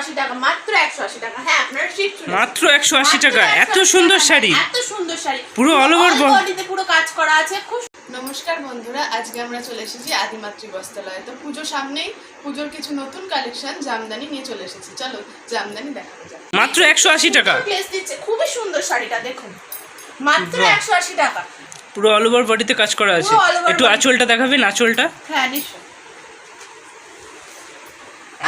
180 টাকা, মাত্র 180 টাকা। হ্যাঁ আপনারা ঠিক শুনেছেন, মাত্র 180 টাকা। এত সুন্দর শাড়ি, এত সুন্দর শাড়ি, পুরো অল ওভার বডিতে পুরো কাজ করা আছে। খুব নমস্কার বন্ধুরা, আজকে আমরা চলে এসেছি আদিমাতৃ বস্ত্রালয়ে। তো পুজো সামনেই, পুজোর কিছু নতুন কালেকশন জামদানি নিয়ে চলে এসেছি। চলো জামদানি দেখানো যাক। মাত্র 180 টাকা প্লেস দিচ্ছে, খুবই সুন্দর শাড়িটা দেখুন, মাত্র 180 টাকা। পুরো অল ওভার বডিতে কাজ করা আছে। একটু আঁচলটা দেখাবেন, আঁচলটা। হ্যাঁ নিশ্চয়,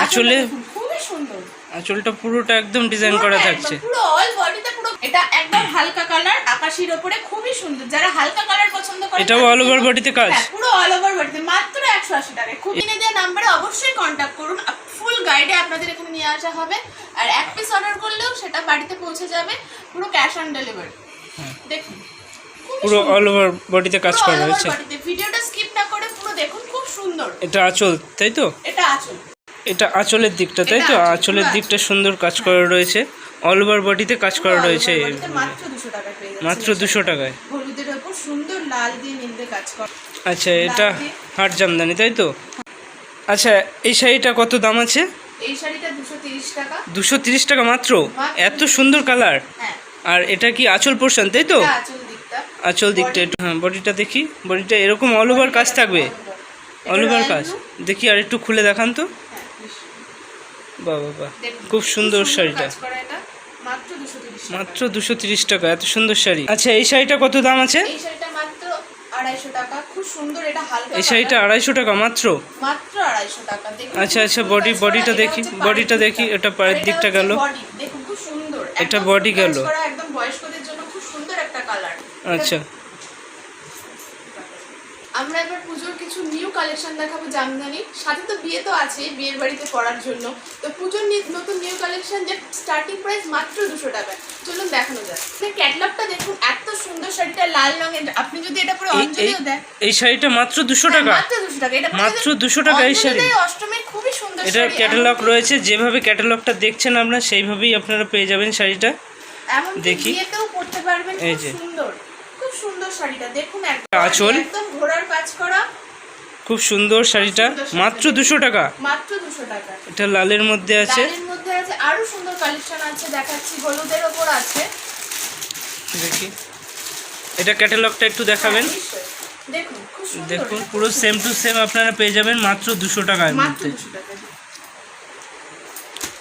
আঁচলে খুবই সুন্দর, আঁচলটা পুরোটা একদম ডিজাইন করা থাকছে, পুরো অল বডিতে পুরো। এটা একদম হালকা কালার, আকাশির উপরে, খুবই সুন্দর। যারা হালকা কালার পছন্দ করে, এটাও অল ওভার বডিতে কাজ, পুরো অল ওভার বডিতে, মাত্র 180 টাকা। খুব কিনে দেওয়া নম্বরে অবশ্যই কন্টাক্ট করুন, ফুল গাইডে আপনাদের এখানে নিয়ে আসা হবে। আর এক পিস অর্ডার করলেও সেটা বাড়িতে পৌঁছে যাবে, পুরো ক্যাশ অন ডেলিভারি। দেখুন পুরো অল ওভার বডিতে কাজ করা হয়েছে। ভিডিওটা স্কিপ না করে পুরো দেখুন, খুব সুন্দর। এটা আঁচল, তাই তো? এটা আঁচল, এটা আঁচলের দিকটা, তাই তো? আঁচলের দিকটা সুন্দর কাজ করা রয়েছে, অল ওভার বডিতে কাজ করা রয়েছে। মাত্র 200 টাকা পেয়ে যাচ্ছেন, মাত্র 200 টাকায়। হলুদের উপর সুন্দর লাল দিয়ে নীল দিয়ে কাজ করা। আচ্ছা, এটা হাট জামদানি, তাই তো? আচ্ছা, এই শাড়িটা কত দাম আছে? এই শাড়িটা 230 টাকা। 230 টাকা মাত্র? এত সুন্দর কালার। হ্যাঁ, আর এটা কি আঁচল পোর্শন, তাই তো? আঁচল দিকটা, আঁচল দিকটা একটু, হ্যাঁ বডিটা দেখি। বডিটা এরকম অল ওভার কাজ থাকবে, অল ওভার কাজ। দেখি আর একটু খুলে দেখান তো। বাহ বাহ বাহ, খুব সুন্দর শাড়িটা। মাত্র 230 টাকা, এত সুন্দর শাড়ি। আচ্ছা, এই শাড়িটা কত দাম আছে? এই শাড়িটা মাত্র 250 টাকা, খুব সুন্দর। এটা হালকা, এই শাড়িটা 250 টাকা মাত্র? মাত্র 250 টাকা। দেখুন, আচ্ছা আচ্ছা, বডিটা দেখি, বডিটা দেখি। এটা পায়ের দিকটা গেল, বডি দেখুন, খুব সুন্দর। এটা বডি গেল, একদম বয়স্কদের জন্য খুব সুন্দর একটা কালার। আচ্ছা, আমরা এবার পুজোর কিছু নিউ কালেকশন দেখাবো জামদানি। সাথে তো বিয়ে তো আছে, বিয়ের বাড়িতে পরার জন্য। তো পুজোর নতুন নিউ কালেকশন, যে স্টার্টিং প্রাইস মাত্র 200 টাকা। চলুন দেখানো যাক। ক্যাটালগটা দেখুন, এত সুন্দর শাড়িটা লাল রঙের। আপনি যদি এটা পরে অঞ্জলিও দেন, এই শাড়িটা মাত্র 200 টাকা? মাত্র 200 টাকা। এটা মাত্র 200 টাকা এই শাড়ি। অষ্টমীর খুবই সুন্দর শাড়ি। এটার ক্যাটালগ রয়েছে, যেভাবে ক্যাটালগটা দেখছেন আপনারা সেইভাবেই আপনারা পেয়ে যাবেন শাড়িটা। এমন দেখি, বিয়েতেও পরতে পারবেন, খুব সুন্দর, খুব সুন্দর শাড়িটা দেখুন। আঁচল একদম ঘোড়ার কাজ করা, খুব সুন্দর শাড়িটা, মাত্র 200 টাকা। মাত্র 200 টাকা। এটা লালের মধ্যে আছে, লালের মধ্যে আছে, আরো সুন্দর কালেকশন আছে, দেখাচ্ছি। হলুদের উপর আছে, দেখি। এটা ক্যাটালগটা একটু দেখাবেন। দেখুন, খুব সুন্দর। দেখুন, পুরো সেম টু সেম আপনারা পেয়ে যাবেন মাত্র 200 টাকার মধ্যে।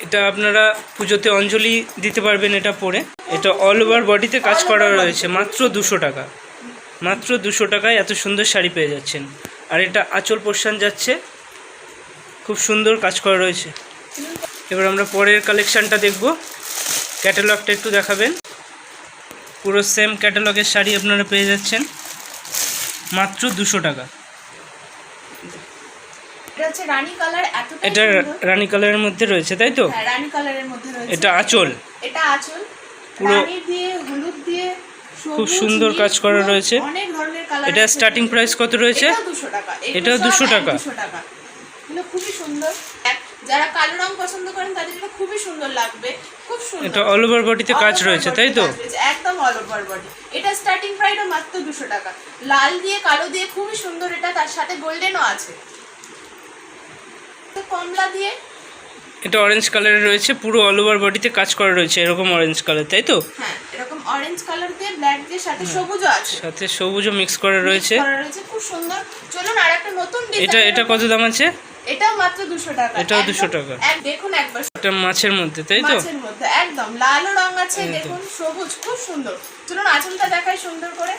এটা আপনারা পুজোতে অঞ্জলি দিতে পারবেন এটা পরে। এটা অল ওভার বডিতে কাজ করা রয়েছে, মাত্র 200 টাকা। মাত্র 200 টাকায় এত সুন্দর শাড়ি পেয়ে যাচ্ছেন। আর এটা আঁচল পোর্শন যাচ্ছে, খুব সুন্দর কাজ করা রয়েছে। এবার আমরা পরের কালেকশানটা দেখব। ক্যাটালগটা একটু দেখাবেন। পুরো সেম ক্যাটালগের শাড়ি আপনারা পেয়ে যাচ্ছেন মাত্র 200 টাকা। এটা রানী কালারের মধ্যে রয়েছে, তাই তো? হ্যাঁ, রানী কালারের মধ্যে রয়েছে। এটা আঁচল, এটা আঁচল পুরো রানী দিয়ে, হলুদ দিয়ে, খুব সুন্দর কাজ করা রয়েছে। অনেক ধরনের কালার। এটা স্টার্টিং প্রাইস কত রয়েছে? এটাও 200 টাকা। এটাও 200 টাকা। 200 টাকা। এগুলো খুবই সুন্দর। যারা কালো রং পছন্দ করেন তাদের জন্য খুবই সুন্দর লাগবে, খুব সুন্দর। এটা অল ওভার বডিতে কাজ রয়েছে, তাই তো? একদম অল ওভার বডি। এটা স্টার্টিং প্রাইসও মাত্র 200 টাকা। লাল দিয়ে, কালো দিয়ে, খুবই সুন্দর। এটা তার সাথে গোল্ডেনও আছে, কমলা দিয়ে। এটা অরেঞ্জ কালারের রয়েছে, পুরো অল ওভার বডিতে কাজ করা রয়েছে, এরকম অরেঞ্জ কালার, তাই তো? হ্যাঁ, এরকম অরেঞ্জ কালার দিয়ে, ব্ল্যাক দিয়ে, সাথে সবুজও আছে, সাথে সবুজও মিক্স করা রয়েছে। খুব সুন্দর। চলুন আরেকটা নতুন ডিজাইন। এটা কত দাম আছে? এটাও মাত্র 200 টাকা। এটাও 200 টাকা। দেখুন একবার, এটা মাছের মধ্যে, তাই তো? মাছের মধ্যে একদম লালও রং আছে, দেখুন সবুজ, খুব সুন্দর। চলুন আঁচলটা দেখাই সুন্দর করে।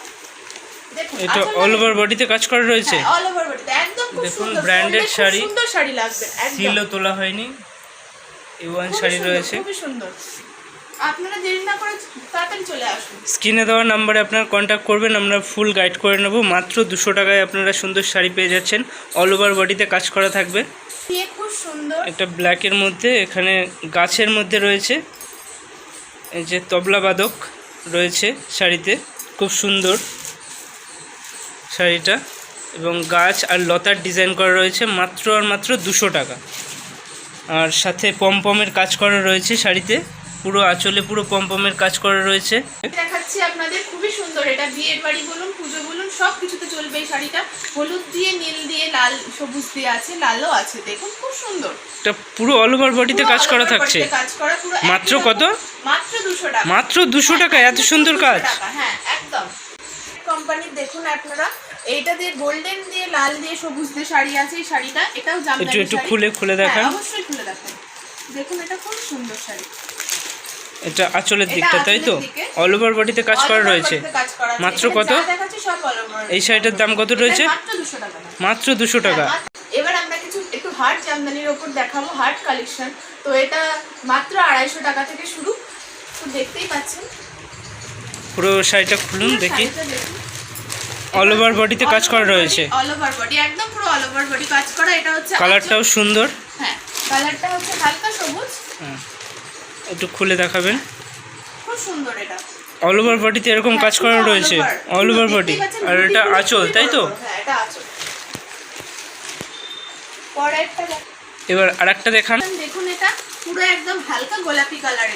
দেখুন, এটা অল ওভার বডিতে কাজ করা রয়েছে, অল ওভার বডিতে একদম খুব দেখুন। সুন্দর ব্র্যান্ডেড শাড়ি, সুন্দর শাড়ি লাগবে, একদম সিলও তোলা হয়নি, এই শাড়ি রয়েছে, খুব সুন্দর। আপনারা দেরি না করে তাড়াতাড়ি চলে আসুন। স্ক্রিনে দেওয়া নম্বরে আপনারা কন্ট্যাক্ট করবেন, আমরা ফুল গাইড করে নেব। মাত্র 200 টাকায় আপনারা সুন্দর শাড়ি পেয়ে যাচ্ছেন, অল ওভার বডিতে কাজ করা থাকবে। খুব সুন্দর। একটা ব্ল্যাকের মধ্যে, এখানে গাছের মধ্যে রয়েছে, এই যে তবলা বাদক রয়েছে শাড়িতে, খুব সুন্দর শাড়িটা। এবং গাছ আর লতার ডিজাইন করা রয়েছে, মাত্র আর মাত্র 200 টাকা। আর সাথে পমপমের কাজ করা রয়েছে শাড়িতে, পুরো আঁচলে পুরো পমপমের কাজ করা রয়েছে। দেখাচ্ছি আপনাদের, খুবই সুন্দর। এটা বিয়ের বাড়ি বলুন, পুজো বলুন, সব কিছুতে চলবে এই শাড়িটা। হলুদ দিয়ে, নীল দিয়ে, লাল, সবুজ দিয়ে আছে, লালও আছে, দেখুন খুব সুন্দর। এটা পুরো অল ওভার বডিতে কাজ করা থাকছে। কাজ করা পুরো মাত্র কত? মাত্র 200 টাকা। মাত্র 200 টাকা, এত সুন্দর কাজ। হ্যাঁ একদম। কোম্পানির দেখুন আপনারা, এইটা দিয়ে গোল্ডেন দিয়ে, লাল দিয়ে, সবুজ দিয়ে শাড়ি আছে। এই শাড়িটা, এটাও জামদানি শাড়ি। একটু খুলে দেখান। অবশ্যই খুলে দেখান। দেখুন এটা খুব সুন্দর শাড়ি। এটা আঁচলের দিকটা, তাই তো? অল ওভার বডিতে কাজ করা রয়েছে। মাত্র কত? এই শাড়িটার দাম কত রয়েছে? মাত্র 200 টাকা। মাত্র 200 টাকা। এবার আমরা কিছু একটু হার্ট জামদানির ওপর দেখাবো, হার্ট কালেকশন। তো এটা মাত্র 250 টাকা থেকে শুরু। তো দেখতেই পাচ্ছেন। পুরো শাড়িটা খুলুন দেখি। অল ওভার বডিতে কাজ করা রয়েছে। অল ওভার বডি, একদম পুরো অল ওভার বডি কাজ করা। এটা হচ্ছে কালারটাও সুন্দর। হ্যাঁ, কালারটা হচ্ছে হালকা সবুজ। হ্যাঁ, একটু খুলে দেখাবেন। খুব সুন্দর এটা। অল ওভার বডিতে এরকম কাজ করা রয়েছে, অল ওভার বডি। আর এটা আঁচল, তাই তো? হ্যাঁ, এটা আঁচল। পরে একটা এবার আরেকটা দেখান। দেখুন, এটা পুরো একদম হালকা গোলাপি কালার।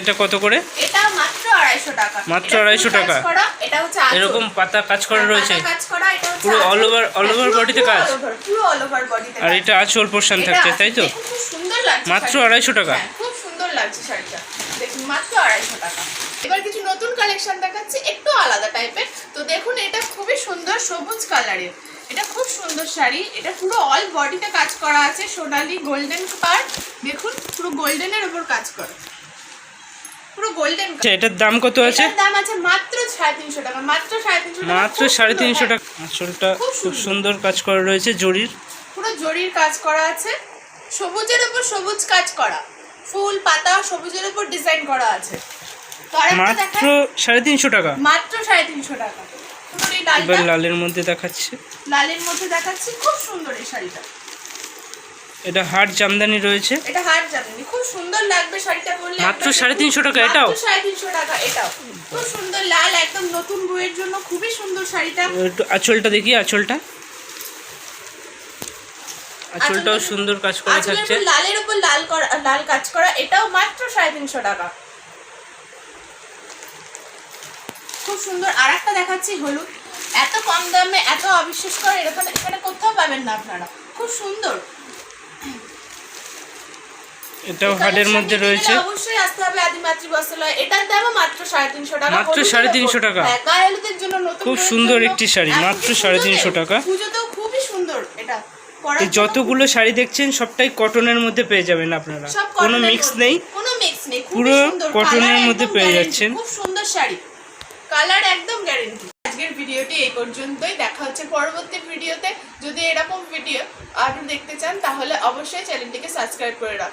এটা কত করে? এটা মাত্র 250 টাকা। মাত্র 250 টাকা। এটা হচ্ছে আঁচল। এরকম পাতা কাজ করা রয়েছে, কাজ করা। এটা হচ্ছে পুরো অল ওভার বডিতে কাজ। পুরো অল ওভার বডিতে। আর এটা আঁচল পোরশন থাকছে, তাই তো? খুব সুন্দর লাগছে। মাত্র 250 টাকা। খুব সুন্দর লাগছে শাড়িটা। দেখুন মাত্র 250 টাকা। এবার কিছু নতুন কালেকশন দেখাচ্ছি, একটু আলাদা টাইপের। তো দেখুন, এটা খুবই সুন্দর সবুজ কালারের। এটা খুব সুন্দর শাড়ি। এটা পুরো অল বডিতে কাজ করা আছে, সোনালী গোল্ডেন পার্ট। দেখুন পুরো গোল্ডেনের উপর কাজ করা, পুরো গোল্ডেন। এটার দাম কত আছে? এটার দাম আছে মাত্র 350 টাকা। মাত্র 350 টাকা। মাত্র 350 টাকা। আঁচলটা খুব সুন্দর কাজ করা রয়েছে, জরির। পুরো জরির কাজ করা আছে, সবুজের উপর সবুজ কাজ করা, ফুল পাতা সবুজের উপর ডিজাইন করা আছে। তো আরেকটা মাত্র 350 টাকা। মাত্র 350 টাকা। এবার লালের মধ্যে দেখাচ্ছে। লালের মধ্যে দেখাচ্ছি, খুব সুন্দর এই শাড়িটা। এটা হার্ট জামদানি রয়েছে। এটা হার্ট জামদানি, খুব সুন্দর লাগবে শাড়িটা পরলে। মাত্র 350 টাকা। এটাও মাত্র 350 টাকা। এটাও খুব সুন্দর লাল, একদম নতুন বউয়ের জন্য খুবই সুন্দর শাড়িটা। একটু আঁচলটা দেখি। আঁচলটাও সুন্দর কাজ করা থাকছে। লালের উপর লাল কাজ করা। এটাও মাত্র 350 টাকা। খুব সুন্দর। আরেকটা দেখাচ্ছি হলুদ। এত কম দামে এত অবিশ্বাস করে এখানে কোথাও পাবেন না আপনারা। খুব সুন্দর। এটাও হার্টের মধ্যে রয়েছে। অবশ্যই আসতে হবে আদিমাতৃ বস্ত্রালয়। এটার দাম মাত্র 350 টাকা। মাত্র 350 টাকা। গায়ে হলুদের জন্য নতুন খুব সুন্দর একটি শাড়ি, মাত্র 350 টাকা। পুজোতেও খুবই সুন্দর এটা। এই যতগুলো শাড়ি দেখছেন সবটাই কটনের মধ্যে পেয়ে যাবেন আপনারা। কোনো মিক্স নেই, পুরো কটনের মধ্যে পেয়ে যাচ্ছেন। খুব সুন্দর শাড়ি, কালার একদম গ্যারান্টি। আজকের ভিডিওটি এই পর্যন্তই। দেখা হচ্ছে পরবর্তী ভিডিওতে। যদি এরকম ভিডিও আরো দেখতে চান তাহলে অবশ্যই চ্যানেলটিকে সাবস্ক্রাইব করে রাখুন।